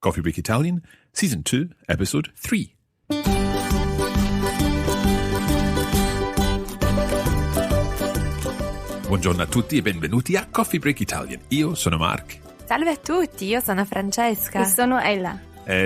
Coffee Break Italian, Season 2, Episode 3. Buongiorno a tutti e benvenuti a Coffee Break Italian. Io sono Mark. Salve a tutti, io sono Francesca. E sono Isla.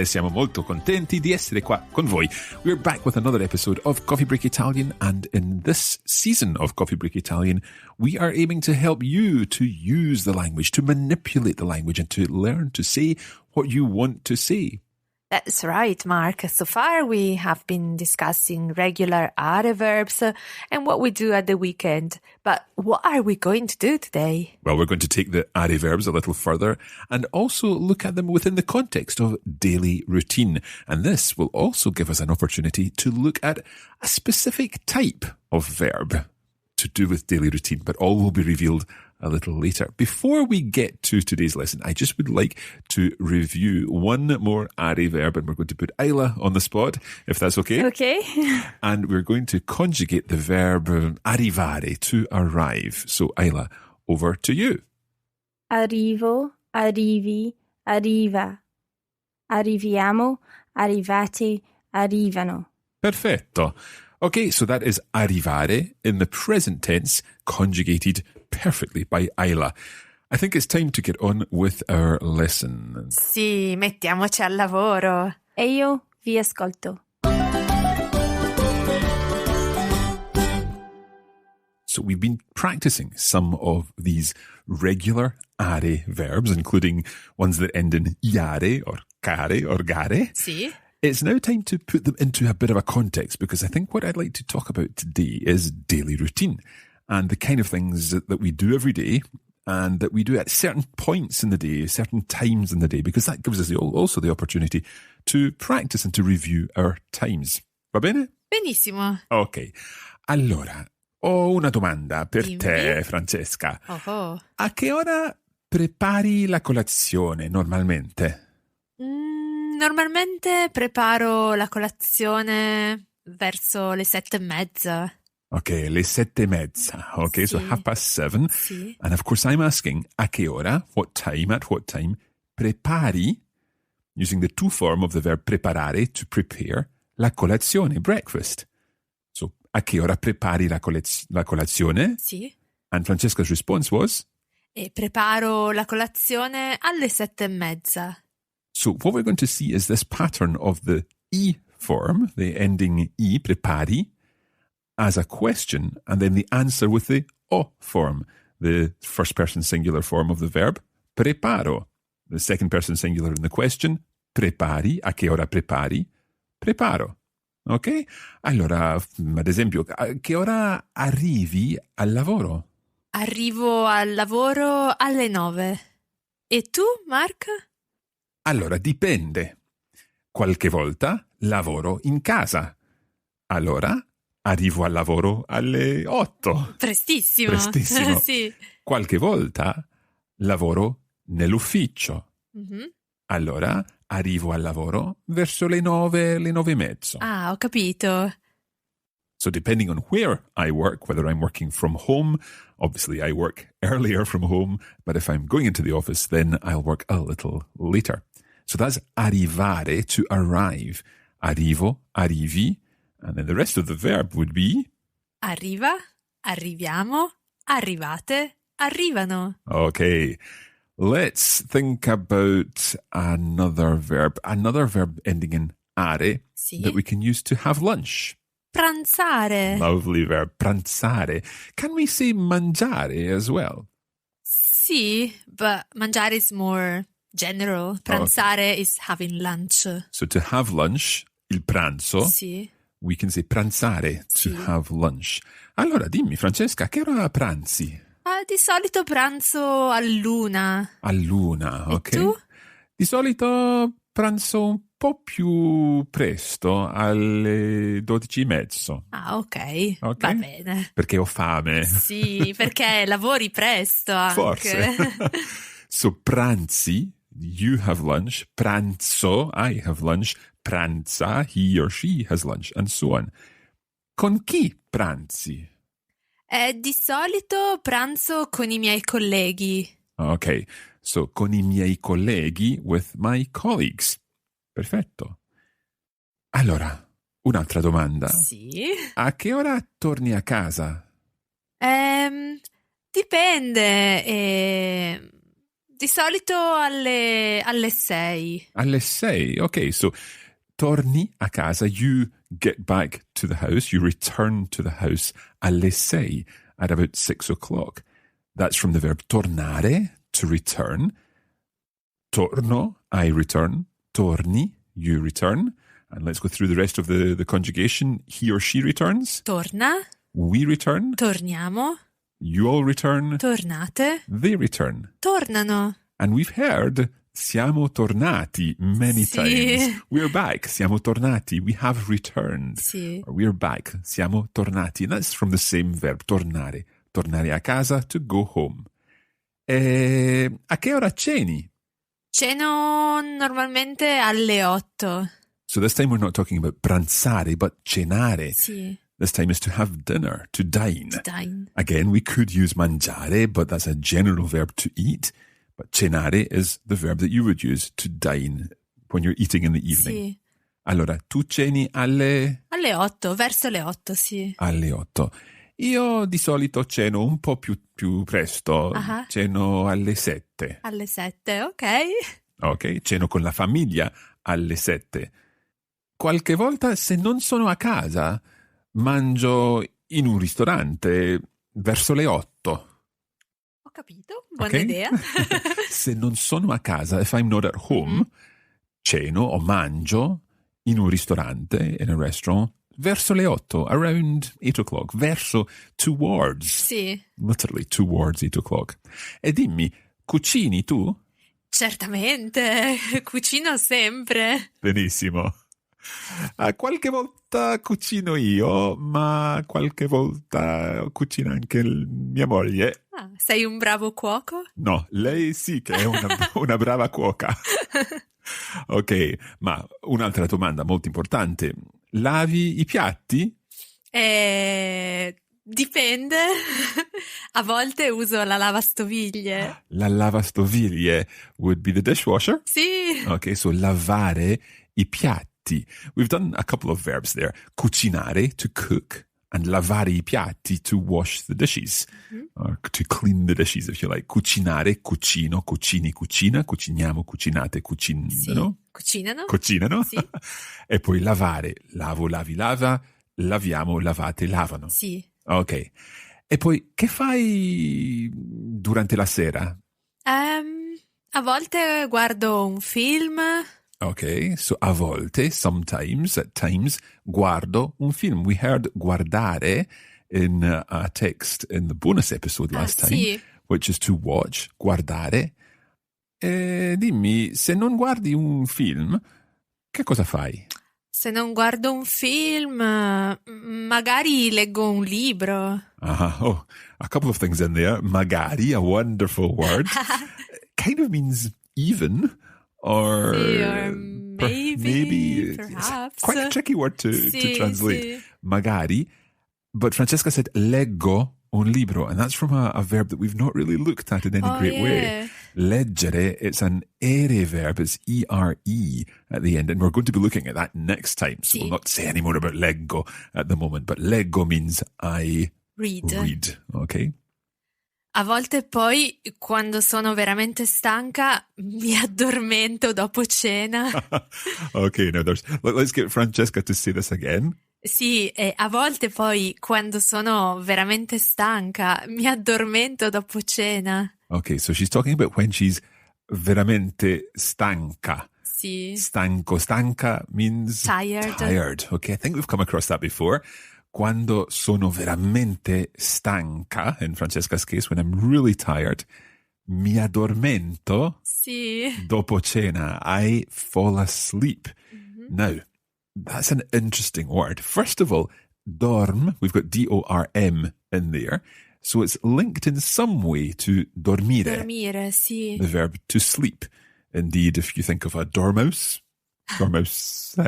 Siamo molto contenti di essere qua con voi. We're back with another episode of Coffee Break Italian, and in this season of Coffee Break Italian, we are aiming to help you to use the language, to manipulate the language, and to learn to say what you want to say. That's right, Mark. So far, we have been discussing regular are verbs and what we do at the weekend. But what are we going to do today? Well, we're going to take the are verbs a little further and also look at them within the context of daily routine. And this will also give us an opportunity to look at a specific type of verb to do with daily routine, but all will be revealed a little later. Before we get to today's lesson, I just would like to review one more are verb, and we're going to put Isla on the spot, if that's okay. Okay. And we're going to conjugate the verb arrivare, to arrive. So Isla, over to you. Arrivo, arrivi, arriva. Arriviamo, arrivate, arrivano. Perfetto. Okay, so that is arrivare in the present tense, conjugated perfectly by Isla. I think it's time to get on with our lesson. Sì, mettiamoci al lavoro. E io vi ascolto. So we've been practicing some of these regular are verbs, including ones that end in iare or care or gare. Sì. It's now time to put them into a bit of a context, because I think what I'd like to talk about today is daily routine and the kind of things that we do every day and that we do at certain points in the day, certain times in the day, because that gives us also the opportunity to practice and to review our times. Va bene? Benissimo. Ok. Allora, ho una domanda per Dimmi. te, Francesca. Oh. A che ora prepari la colazione normalmente? Normalmente preparo la colazione verso le 7:30. Okay, le 7:30. Okay, so Sì. 7:30. Sì. And of course I'm asking, a che ora, at what time, prepari, using the to form of the verb preparare, to prepare, la colazione, breakfast. So, a che ora prepari la colazione? Sì. And Francesca's response was? E preparo la colazione alle 7:30. So what we're going to see is this pattern of the E form, the ending E, prepari, as a question, and then the answer with the O form, the first person singular form of the verb, preparo. The second person singular in the question, prepari, a che ora prepari? Preparo. Ok? Allora, ad esempio, a che ora arrivi al lavoro? Arrivo al lavoro alle 9. E tu, Mark? Allora, dipende. Qualche volta lavoro in casa. Allora, arrivo al lavoro alle 8. Prestissimo. Prestissimo. Sì. Qualche volta lavoro nell'ufficio. Mm-hmm. Allora, arrivo al lavoro verso le 9, le 9:30. Ah, ho capito. So depending on where I work, whether I'm working from home, obviously I work earlier from home, but if I'm going into the office, then I'll work a little later. So that's arrivare, to arrive. Arrivo, arrivi, and then the rest of the verb would be? Arriva, arriviamo, arrivate, arrivano. Okay, let's think about another verb ending in are Sì. that we can use to have lunch. Pranzare. Lovely verb, pranzare. Can we say mangiare as well? Sì, but mangiare is more general. Pranzare is having lunch. So to have lunch, il pranzo, Sì. we can say pranzare, to Sì. have lunch. Allora dimmi, Francesca, a che ora pranzi? Di solito pranzo all'una. All'una, ok? E tu? Di solito pranzo un po' più presto, alle 12:30. Ah, ok. Ok? Va bene. Perché ho fame. Sì, perché lavori presto anche. Forse. So pranzi, you have lunch. Pranzo, I have lunch. Pranza, he or she has lunch, and so on. Con chi pranzi? Di solito pranzo con i miei colleghi. Okay, So, con I miei colleghi, with my colleagues. Perfetto. Allora, un'altra domanda. Sì. A che ora torni a casa? Dipende. Di solito alle 6. Alle 6. Okay, so torni a casa. You get back to the house. You return to the house alle 6, at about 6 o'clock. That's from the verb tornare, to return. Torno, I return. Torni, you return. And let's go through the rest of the conjugation. He or she returns. Torna. We return. Torniamo. You all return. Tornate. They return. Tornano. And we've heard siamo tornati many times. We're back. Siamo tornati. We have returned. Sì. Or we're back. Siamo tornati. And that's from the same verb, tornare. Tornare a casa, to go home. A che ora ceni? Ceno normalmente alle 8. So this time we're not talking about pranzare, but cenare. Sì. This time is to have dinner, to dine. To dine. Again, we could use mangiare, but that's a general verb to eat. But cenare is the verb that you would use to dine when you're eating in the evening. Sì. Allora, tu ceni alle 8, verso le 8, sì. Alle 8. Io di solito ceno un po' più presto. Uh-huh. Ceno alle 7. Alle 7, ok. Ok, ceno con la famiglia alle 7. Qualche volta, se non sono a casa, mangio in un ristorante verso le 8. Ho capito, buona Okay? idea. Se non sono a casa, if I'm not at home, ceno o mangio in un ristorante, in a restaurant, verso le 8, around 8 o'clock, verso, towards. Sì. Literally, towards 8 o'clock. E dimmi, cucini tu? Certamente, cucino sempre. Benissimo. Qualche volta cucino io, ma qualche volta cucina anche mia moglie. Ah, sei un bravo cuoco? No, lei sì che è una brava cuoca. Ok, ma un'altra domanda molto importante. Lavi i piatti? Dipende. A volte uso la lavastoviglie. La lavastoviglie would be the dishwasher? Sì. Ok, so lavare i piatti. We've done a couple of verbs there. Cucinare, to cook, and lavare i piatti, to wash the dishes. Or to clean the dishes, if you like. Cucinare, cucino, cucini, cucina, cuciniamo, cucinate, cucinano. Sì. Cucinano? Cucinano. Sì. E poi lavare, lavo, lavi, lava, laviamo, lavate, lavano. Sì. Ok. E poi, che fai durante la sera? A volte guardo un film. Ok, so a volte, sometimes, at times, guardo un film. We heard guardare in a text in the bonus episode last time, sì. which is to watch, guardare. Dimmi, se non guardi un film, che cosa fai? Se non guardo un film, magari leggo un libro. Oh, a couple of things in there. Magari, a wonderful word. Kind of means even. Or maybe, perhaps. It's quite a tricky word to translate. Sì. Magari. But Francesca said, leggo un libro. And that's from a verb that we've not really looked at in any great way. Leggere, it's an ere verb. It's E-R-E at the end. And we're going to be looking at that next time. So we'll not say any more about leggo at the moment. But leggo means I read. Okay? A volte poi, quando sono veramente stanca, mi addormento dopo cena. Okay, now let's get Francesca to say this again. Sì, e a volte poi, quando sono veramente stanca, mi addormento dopo cena. Okay, so she's talking about when she's veramente stanca. Sì. Stanco. Stanca means tired. Okay, I think we've come across that before. Quando sono veramente stanca, in Francesca's case, when I'm really tired, mi addormento. Sì. Dopo cena, I fall asleep. Now, that's an interesting word. First of all, dorm, we've got D-O-R-M in there. So it's linked in some way to dormire. Dormire, sì. The verb to sleep. Indeed, if you think of a dormouse, I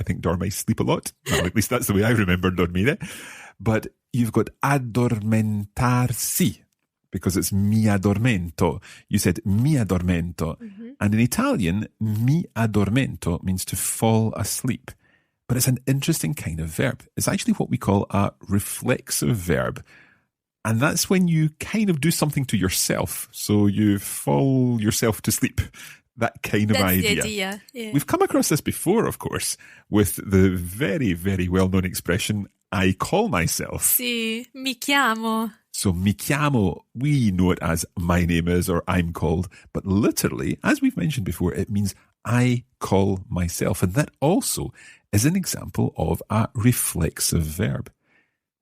think dormice sleep a lot. Well, at least that's the way I remember dormire. But you've got addormentarsi. because it's mi addormento. You said mi addormento. And in Italian, mi addormento means to fall asleep. But it's an interesting kind of verb. It's actually what we call a reflexive verb. And that's when you kind of do something to yourself. So you fall yourself to sleep. That kind of idea. The idea. Yeah. We've come across this before, of course, with the very, very well-known expression, I call myself. Sì, mi chiamo. So mi chiamo, we know it as my name is or I'm called. But literally, as we've mentioned before, it means I call myself. And that also is an example of a reflexive verb.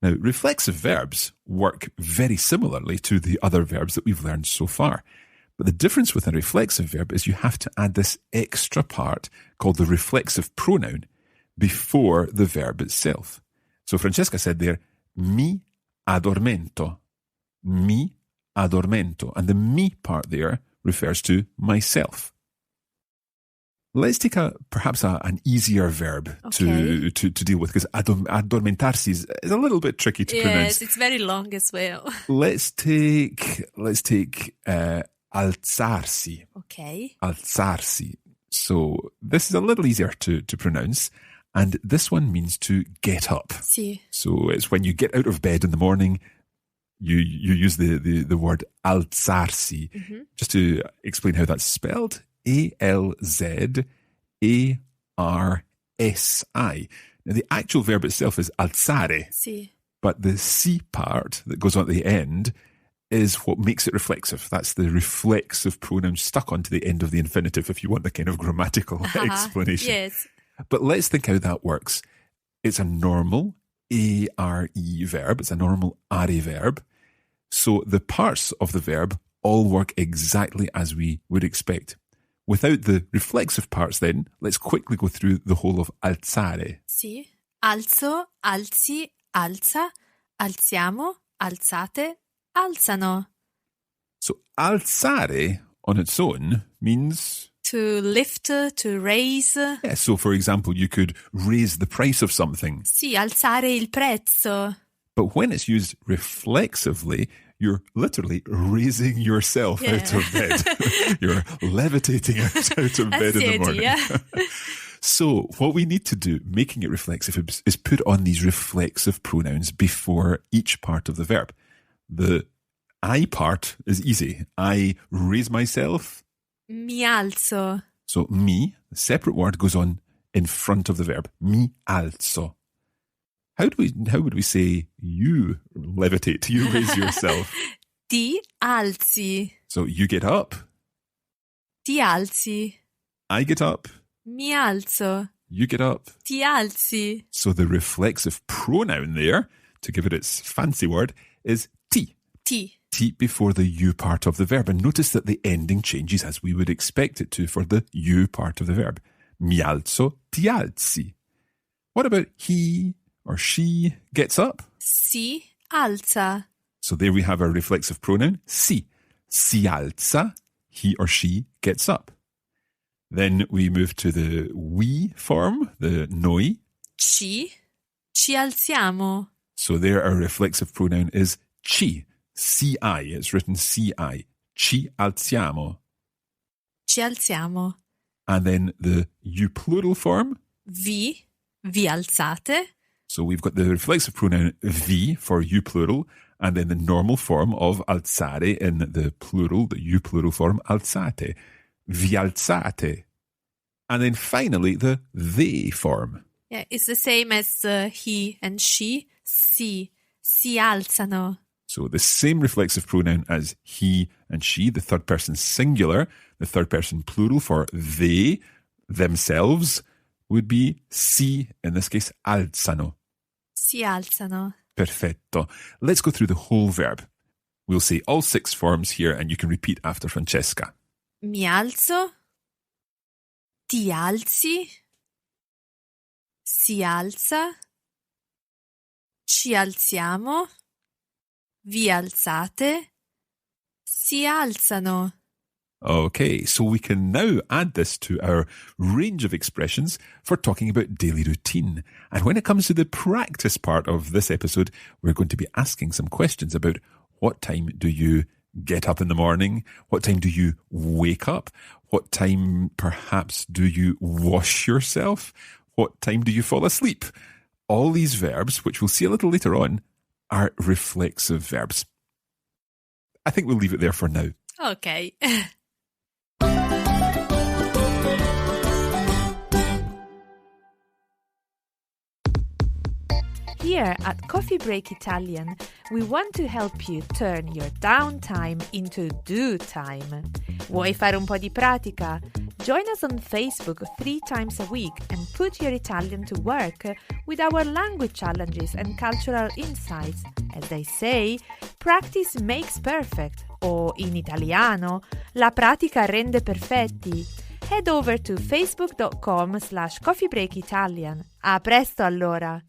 Now, reflexive verbs work very similarly to the other verbs that we've learned so far. But the difference with a reflexive verb is you have to add this extra part called the reflexive pronoun before the verb itself. So Francesca said there, mi addormento. Mi addormento. And the mi part there refers to myself. Let's take perhaps an easier verb to deal with, because addormentarsi is a little bit tricky to pronounce. Yes, it's very long as well. Let's take alzarsi. Okay. Alzarsi. So this is a little easier to pronounce. And this one means to get up. Sì. So it's when you get out of bed in the morning, you use the word alzarsi. Just to explain how that's spelled, A-L-Z-A-R-S-I. Now the actual verb itself is alzare. Sì. But the si part that goes on at the end is what makes it reflexive. That's the reflexive pronoun stuck onto the end of the infinitive, if you want the kind of grammatical explanation. Yes. But let's think how that works. It's a normal A-R-E verb. It's a normal are verb. So the parts of the verb all work exactly as we would expect. Without the reflexive parts then, let's quickly go through the whole of alzare. Sì. Alzo, alzi, alza, alziamo, alzate, alzano. So alzare on its own means... To lift, to raise. Yeah, so for example, you could raise the price of something. Sì, alzare il prezzo. But when it's used reflexively, you're literally raising yourself out of bed. You're levitating out of bed in the morning. Yeah. So what we need to do, making it reflexive, is put on these reflexive pronouns before each part of the verb. The I part is easy. I raise myself. Mi alzo. So mi, the separate word, goes on in front of the verb. Mi alzo. How would we say you levitate, you raise yourself? Ti alzi. So you get up. Ti alzi. I get up. Mi alzo. You get up. Ti alzi. So the reflexive pronoun there, to give it its fancy word, is ti. Ti. Ti before the you part of the verb. And notice that the ending changes as we would expect it to for the you part of the verb. Mi alzo, ti alzi. What about he or she gets up? Si alza. So there we have our reflexive pronoun, si. Si alza, he or she gets up. Then we move to the we form, the noi. Ci alziamo. So there our reflexive pronoun is ci. C-I, it's written C-I. Ci alziamo. Ci alziamo. And then the you plural form. Vi alzate. So we've got the reflexive pronoun vi for you plural, and then the normal form of alzare in the plural, the you plural form, alzate. Vi alzate. And then finally the they form. Yeah, it's the same as he and she. Si alzano. So the same reflexive pronoun as he and she, the third person singular, the third person plural for they, themselves, would be si, in this case, alzano. Si alzano. Perfetto. Let's go through the whole verb. We'll say all 6 forms here and you can repeat after Francesca. Mi alzo. Ti alzi. Si alza. Ci alziamo. Vi alzate. Si alzano. Okay, so we can now add this to our range of expressions for talking about daily routine. And when it comes to the practice part of this episode, we're going to be asking some questions about what time do you get up in the morning? What time do you wake up? What time perhaps do you wash yourself? What time do you fall asleep? All these verbs, which we'll see a little later on, are reflexive verbs. I think we'll leave it there for now. Okay. Here at Coffee Break Italian, we want to help you turn your downtime into do time. Vuoi fare un po' di pratica? Join us on Facebook 3 times a week and put your Italian to work with our language challenges and cultural insights. As they say, practice makes perfect, o in italiano, la pratica rende perfetti. Head over to facebook.com/coffeebreakitalian. A presto allora!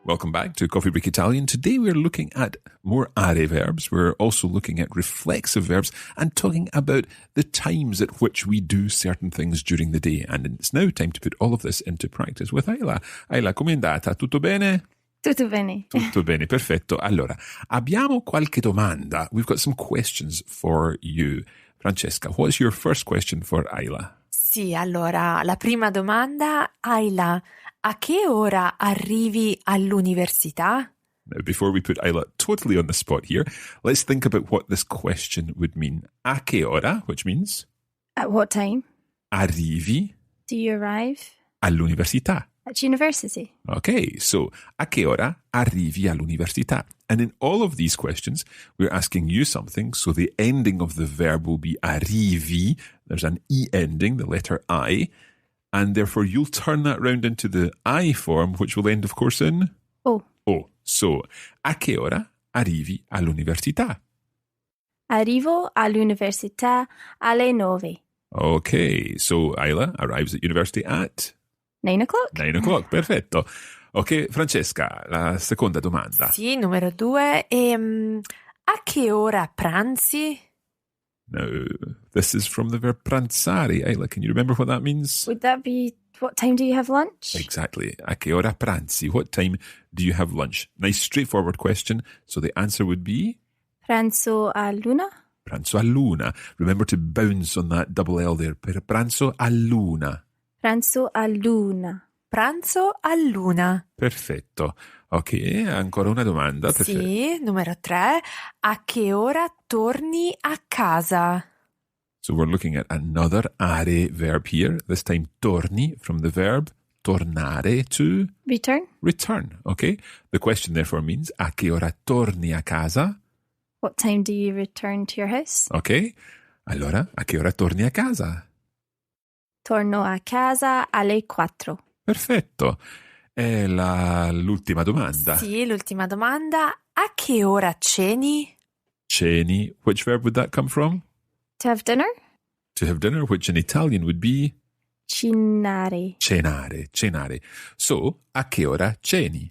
Welcome back to Coffee Break Italian. Today we're looking at more are verbs. We're also looking at reflexive verbs and talking about the times at which we do certain things during the day. And it's now time to put all of this into practice with Isla. Isla, com'è andata? Tutto bene? Tutto bene. Tutto bene, perfetto. Allora, abbiamo qualche domanda. We've got some questions for you. Francesca, what's your first question for Isla? Sì, allora, la prima domanda, Isla, a che ora arrivi all'università? Now, before we put Isla totally on the spot here, let's think about what this question would mean. A che ora, which means? At what time? Arrivi. Do you arrive? All'università. At university. Okay, so a che ora arrivi all'università? And in all of these questions, we're asking you something. So the ending of the verb will be arrivi. There's an E ending, the letter I. And therefore, you'll turn that round into the I form, which will end, of course, in? O. O. So, a che ora arrivi all'università? Arrivo all'università alle 9. Okay, so Isla arrives at university at? 9 o'clock. 9 o'clock, perfetto. Ok, Francesca, la seconda domanda. Sì, numero 2. A che ora pranzi? Now, this is from the verb pranzare. Isla, can you remember what that means? Would that be, what time do you have lunch? Exactly. A che ora pranzi? What time do you have lunch? Nice, straightforward question. So the answer would be? Pranzo all'una. Pranzo all'una. Remember to bounce on that double L there. Per pranzo all'una. Pranzo all'una. Pranzo all'una. Perfetto. Ok, ancora una domanda. Perfetto. Sì, numero 3. A che ora torni a casa? So we're looking at another are verb here. This time torni from the verb tornare to? Return. Return, okay? The question therefore means a che ora torni a casa? What time do you return to your house? Ok, allora a che ora torni a casa? Torno a casa alle 4. Perfetto. E l'ultima domanda. Sì, l'ultima domanda. A che ora ceni? Ceni. Which verb would that come from? To have dinner? To have dinner, which in Italian would be? Cenare. Cenare, cenare. So, a che ora ceni?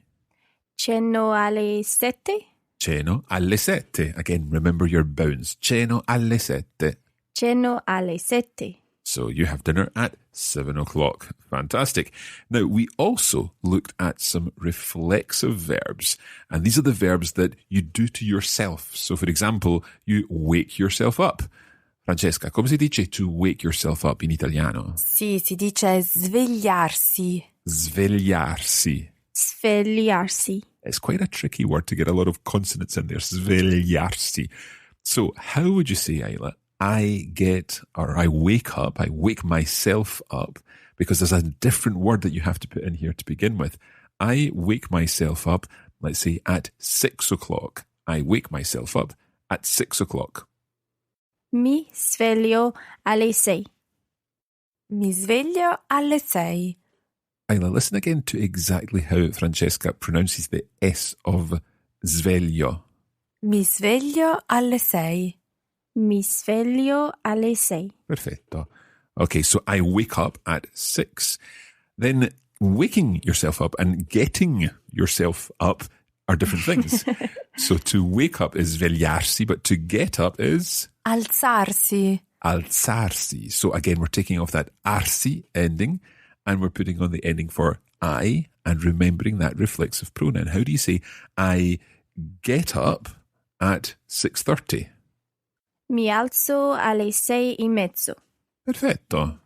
Ceno alle 7. Ceno alle 7. Again, remember your bounds. Ceno alle 7. Ceno alle 7. So you have dinner at 7 o'clock. Fantastic. Now, we also looked at some reflexive verbs. And these are the verbs that you do to yourself. So, for example, you wake yourself up. Francesca, come si dice to wake yourself up in italiano? Sì, si dice svegliarsi. Svegliarsi. Svegliarsi. It's quite a tricky word to get a lot of consonants in there. Svegliarsi. So, how would you say, Isla? I wake myself up, because there's a different word that you have to put in here to begin with. I wake myself up, let's say, at 6 o'clock. I wake myself up at 6 o'clock. Mi sveglio alle 6. Mi sveglio alle 6. Isla, listen again to exactly how Francesca pronounces the S of sveglio. Mi sveglio alle 6. Mi sveglio alle 6. Perfetto. Okay, so I wake up at 6. Then waking yourself up and getting yourself up are different things. So to wake up is svegliarsi, but to get up is? Alzarsi. Alzarsi. So again, we're taking off that arsi ending, and we're putting on the ending for I and remembering that reflexive pronoun. How do you say, I get up at 6:30? Mi alzo alle 6:30. Perfetto.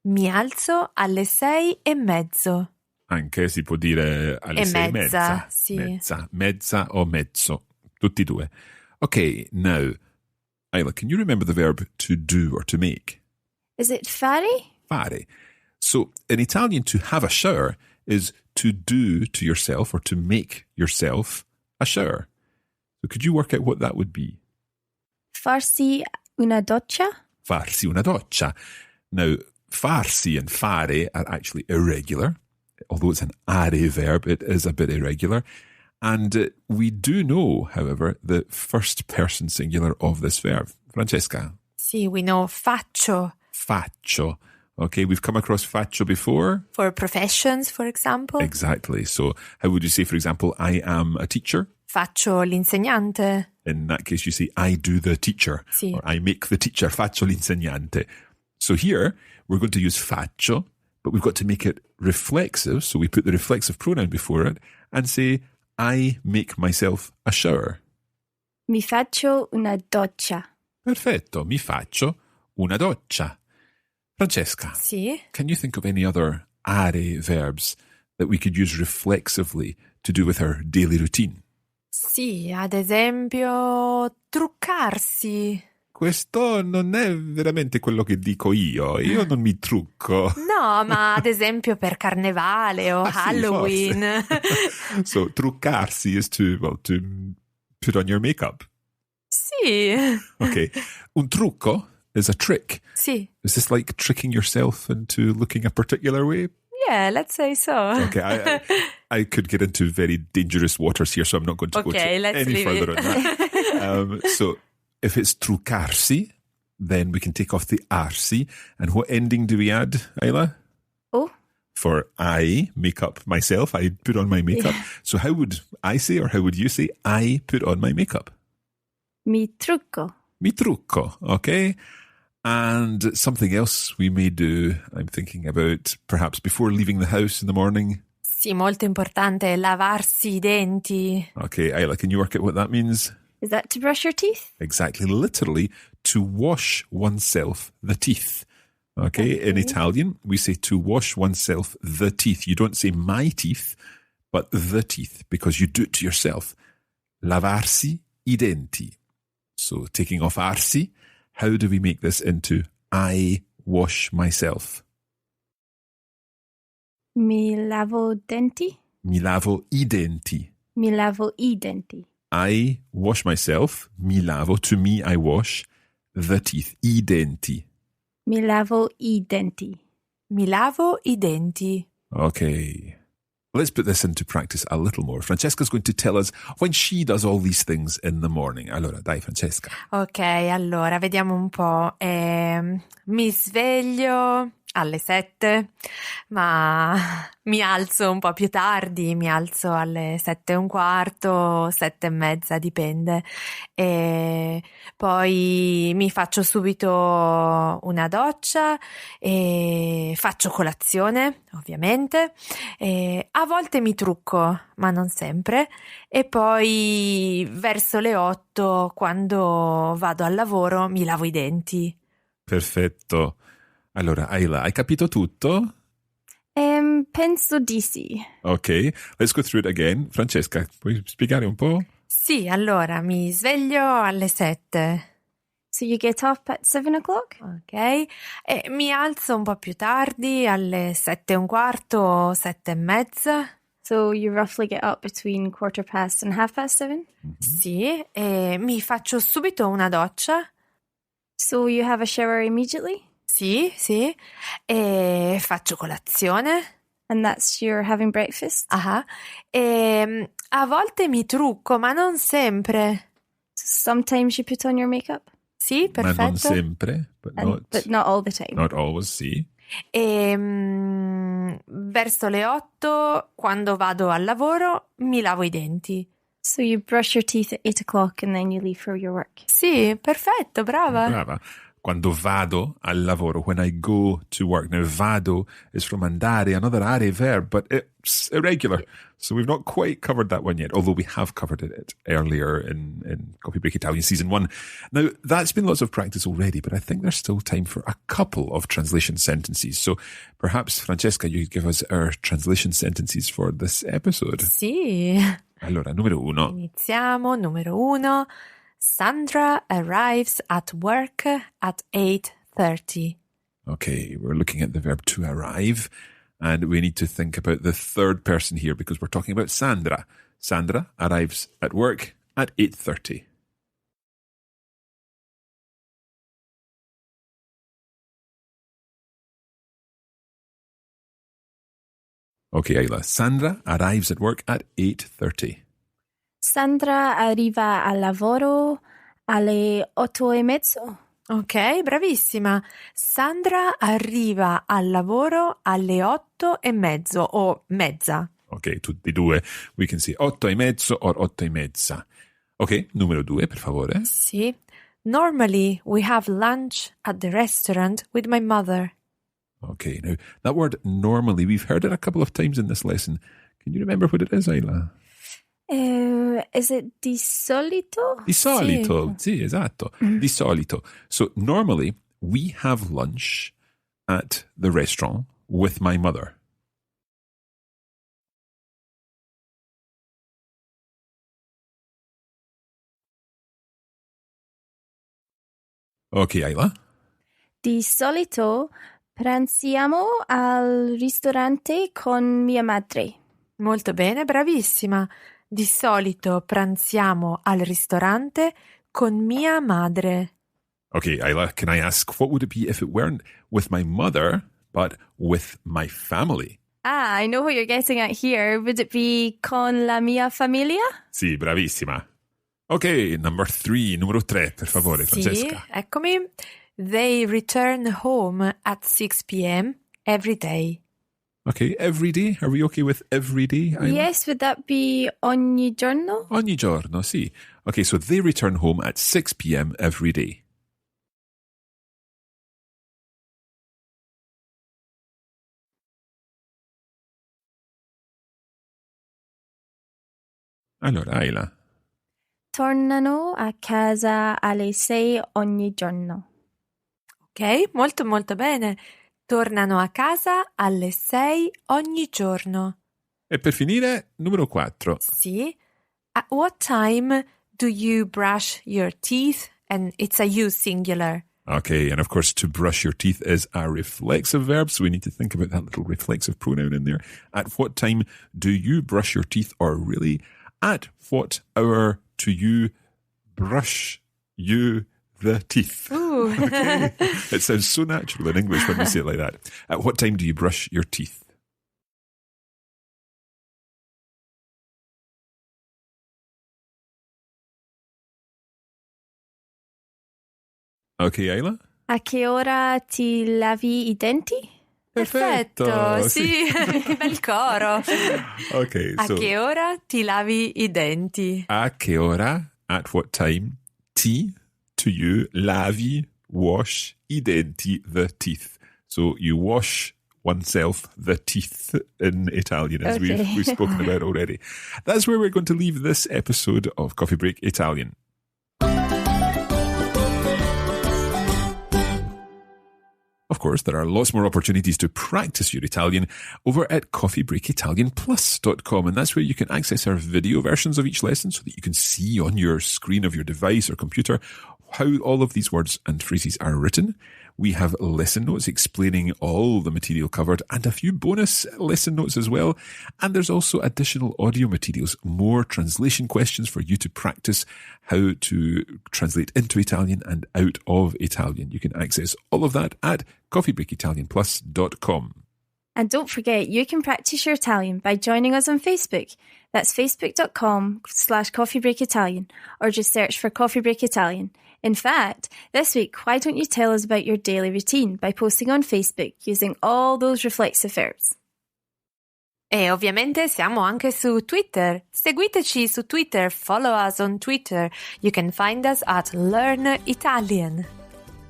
Mi alzo alle 6:30. Anche si può dire alle E 6:30. sì. Mezza o mezzo. Tutti e due. Okay, now, Isla, can you remember the verb to do or to make? Is it fare? Fare. So in Italian, to have a shower is to do to yourself or to make yourself a shower. So could you work out what that would be? Farsi una doccia? Farsi una doccia. Now, farsi and fare are actually irregular. Although it's an are verb, it is a bit irregular. And we do know, however, the first person singular of this verb. Francesca? Sì, we know faccio. Faccio. Okay, we've come across faccio before. For professions, for example. Exactly. So how would you say, for example, I am a teacher? Faccio l'insegnante. In that case, you say, I do the teacher. Sì. Or I make the teacher. Faccio l'insegnante. So here, we're going to use faccio, but we've got to make it reflexive. So we put the reflexive pronoun before it and say, I make myself a shower. Mi faccio una doccia. Perfetto. Mi faccio una doccia. Francesca, Sì. can you think of any other are verbs that we could use reflexively to do with our daily routine? Sì, ad esempio, truccarsi. Questo non è veramente quello che dico io. Io non mi trucco. No, ma ad esempio per Carnevale o Ah, sì, Halloween. So, truccarsi is to put on your makeup. Sì. Okay. Un trucco is a trick. Sì. Is this like tricking yourself into looking a particular way? Yeah, let's say so. Okay, I could get into very dangerous waters here, so I'm not going to go let's any leave further it. on that. So if it's truccarsi, then we can take off the arsi. And what ending do we add, Isla? Oh. For I make up myself, I put on my makeup. Yeah. So how would I say, or how would you say, I put on my makeup? Mi trucco. Mi trucco, okay? And something else we may do, I'm thinking about perhaps before leaving the house in the morning. Sì, molto importante, lavarsi i denti. Okay, Isla, can you work out what that means? Is that to brush your teeth? Exactly, literally, to wash oneself the teeth. Okay, in Italian, we say to wash oneself the teeth. You don't say my teeth, but the teeth, because you do it to yourself. Lavarsi I denti. So taking off arsi, how do we make this into I wash myself? Mi lavo denti? Mi lavo I denti. Mi lavo I denti. I wash myself, mi lavo, to me I wash, the teeth, I denti. Mi lavo I denti. Mi lavo i denti. Okay. Let's put this into practice a little more. Francesca's going to tell us when she does all these things in the morning. Allora, dai Francesca. Ok, allora, vediamo un po'. Mi sveglio alle 7, ma mi alzo un po' più tardi, mi alzo alle 7:15, 7:30, dipende. E poi mi faccio subito una doccia e faccio colazione, ovviamente. E a volte mi trucco, ma non sempre. E poi verso le 8, quando vado al lavoro, mi lavo i denti. Perfetto. Allora, Isla, hai capito tutto? Penso di sì. Ok, let's go through it again. Francesca, puoi spiegare un po'? Sì, allora, mi sveglio alle 7. So you get up at 7 o'clock? Ok, e mi alzo un po' più tardi, alle 7:15, 7:30. So you roughly get up between 7:15 and 7:30? Sì, e mi faccio subito una doccia. So you have a shower immediately? Sì, e faccio colazione. And that's your having breakfast? Ah, e a volte mi trucco, ma non sempre. Sometimes you put on your makeup? Sì, perfetto. Ma non sempre, but not all the time. Not always, sì. E verso le 8, quando vado al lavoro, mi lavo i denti. So you brush your teeth at 8 o'clock and then you leave for your work? Sì, perfetto, brava. Brava. Quando vado al lavoro, when I go to work. Now, vado is from andare, another are verb, but it's irregular. So we've not quite covered that one yet, although we have covered it earlier in Coffee Break Italian Season 1. Now, that's been lots of practice already, but I think there's still time for a couple of translation sentences. So perhaps, Francesca, you could give us our translation sentences for this episode. Sì. Allora, numero 1. Iniziamo. Numero 1. Sandra arrives at work at 8:30. Okay, we're looking at the verb to arrive, and we need to think about the third person here because we're talking about Sandra. Sandra arrives at work at 8:30. Okay, Isla. Sandra arrives at work at 8:30. Sandra arriva al lavoro alle 8:30. Ok, bravissima. Sandra arriva al lavoro alle 8:30 o mezza. Ok, tutti e due. We can say 8:30 or 8:30. Ok, numero 2, per favore. Sì. Normally, we have lunch at the restaurant with my mother. Okay, now that word normally, we've heard it a couple of times in this lesson. Can you remember what it is, Isla? Is it di solito? Di solito, sì, esatto. Di solito. So normally we have lunch at the restaurant with my mother. Okay, Isla. Di solito pranziamo al ristorante con mia madre. Molto bene, bravissima. Di solito pranziamo al ristorante con mia madre. Okay, Isla, can I ask, what would it be if it weren't with my mother, but with my family? Ah, I know what you're getting at here. Would it be con la mia familia? Sì, bravissima. Okay, number 3, numero 3, per favore, Francesca. Sì, eccomi. They return home at 6 p.m. every day. Okay, every day. Are we okay with every day, Isla? Yes, would that be ogni giorno? Ogni giorno, sì. Okay, so they return home at 6 p.m. every day. Allora, Isla. Tornano a casa alle 6 ogni giorno. Ok, molto molto bene. Tornano a casa alle 6 ogni giorno. E per finire, numero 4. Sì. At what time do you brush your teeth? And it's a you singular. Okay, and of course, to brush your teeth is a reflexive verb, so we need to think about that little reflexive pronoun in there. At what time do you brush your teeth? Or really, at what hour do you brush the teeth? Ooh. Okay. It sounds so natural in English when we say it like that. At what time do you brush your teeth? Okay, Isla? A che ora ti lavi i denti? Perfetto, sì, che bel coro. Okay, A che ora ti lavi i denti? A che ora, at what time, ti, to you, lavi, wash, I denti, the teeth. So you wash oneself the teeth in Italian, as we've spoken about already. That's where we're going to leave this episode of Coffee Break Italian. Of course, there are lots more opportunities to practice your Italian over at coffeebreakitalianplus.com, and that's where you can access our video versions of each lesson so that you can see on your screen of your device or computer how all of these words and phrases are written. We have lesson notes explaining all the material covered and a few bonus lesson notes as well. And there's also additional audio materials, more translation questions for you to practice how to translate into Italian and out of Italian. You can access all of that at coffeebreakitalianplus.com. And don't forget, you can practice your Italian by joining us on Facebook. That's facebook.com/coffeebreakitalian, or just search for Coffee Break Italian. In fact, this week, why don't you tell us about your daily routine by posting on Facebook using all those reflexive verbs? E ovviamente siamo anche su Twitter. Seguiteci su Twitter, follow us on Twitter. You can find us at Learn Italian.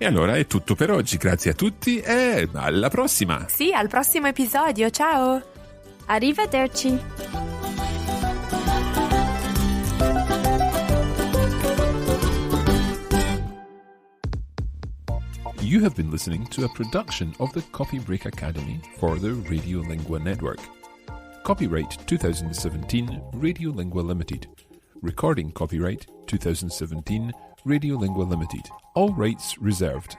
E allora è tutto per oggi, grazie a tutti e alla prossima! Sì, al prossimo episodio, ciao! Arrivederci! You have been listening to a production of the Copy Break Academy for the Radiolingua Network. Copyright 2017 Radiolingua Limited. Recording copyright 2017 Radiolingua Limited. All rights reserved.